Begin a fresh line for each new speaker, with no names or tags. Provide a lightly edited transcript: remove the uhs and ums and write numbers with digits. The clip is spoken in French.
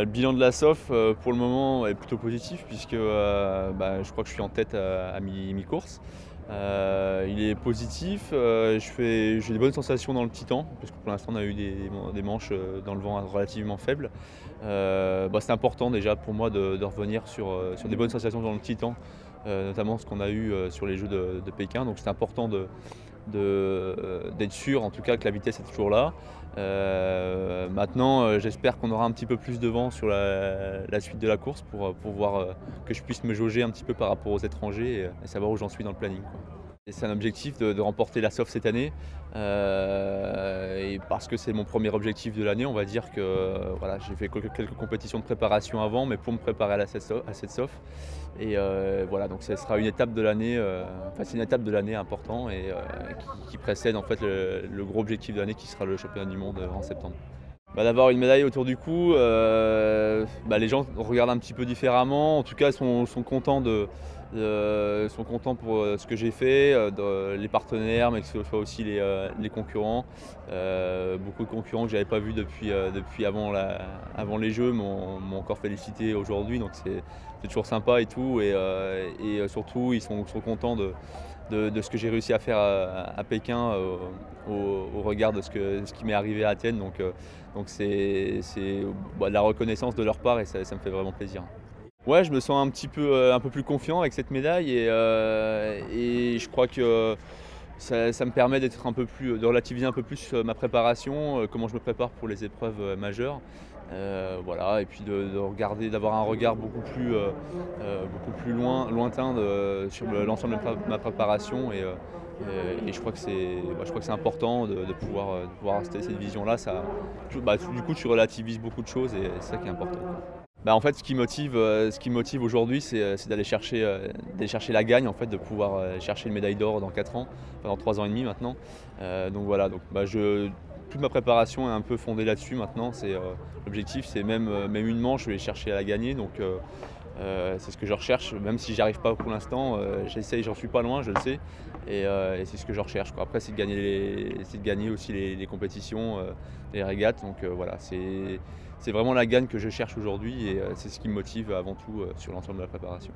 Le bilan de la SOF, pour le moment est plutôt positif puisque, je crois que je suis en tête à mi-course. Il est positif, j'ai des bonnes sensations dans le petit temps, parce que pour l'instant on a eu des manches, dans le vent relativement faibles. C'est important déjà pour moi de revenir sur des bonnes sensations dans le petit temps, notamment ce qu'on a eu, sur les Jeux de Pékin. Donc c'est important d'être sûr en tout cas que la vitesse est toujours là. Maintenant, j'espère qu'on aura un petit peu plus de vent sur la suite de la course pour voir, que je puisse me jauger un petit peu par rapport aux étrangers et savoir où j'en suis dans le planning, quoi. Et c'est un objectif de remporter la SOF cette année, et parce que c'est mon premier objectif de l'année, on va dire que, voilà, j'ai fait quelques compétitions de préparation avant, mais pour me préparer à cette SOF. Et voilà, donc ce sera une étape de l'année, c'est une étape de l'année important et qui précède en fait le gros objectif de l'année qui sera le championnat du monde, en septembre. D'avoir une médaille autour du cou, les gens regardent un petit peu différemment. En tout cas, sont contents sont contents pour, ce que j'ai fait, les partenaires, mais que ce soit aussi les concurrents. Beaucoup de concurrents que j'avais pas vus depuis avant les Jeux m'ont encore félicité aujourd'hui, donc c'est toujours sympa et tout. Et surtout, ils sont contents de ce que j'ai réussi à faire à Pékin, au regard de ce qui m'est arrivé à Athènes. Donc c'est de la reconnaissance de leur part et ça me fait vraiment plaisir. Ouais, je me sens un peu plus confiant avec cette médaille et je crois que ça me permet de relativiser un peu plus, ma préparation, comment je me prépare pour les épreuves, majeures. Voilà, et puis d'avoir un regard beaucoup plus lointain sur l'ensemble de ma préparation et je crois que c'est important de pouvoir installer cette vision-là. Du coup, tu relativises beaucoup de choses et c'est ça qui est important. En fait, ce qui me motive aujourd'hui, c'est d'aller chercher la gagne, en fait, de pouvoir, chercher une médaille d'or dans 4 ans, enfin dans 3 ans et demi maintenant. Donc voilà, toute ma préparation est un peu fondée là-dessus maintenant. L'objectif, c'est même une manche, je vais chercher à la gagner. Donc c'est ce que je recherche, même si j'y arrive pas pour l'instant, j'essaye, j'en suis pas loin, je le sais. Et c'est ce que je recherche, quoi. Après, c'est de gagner aussi les compétitions, les régates. Donc voilà, c'est vraiment la gagne que je cherche aujourd'hui et c'est ce qui me motive avant tout, sur l'ensemble de la préparation.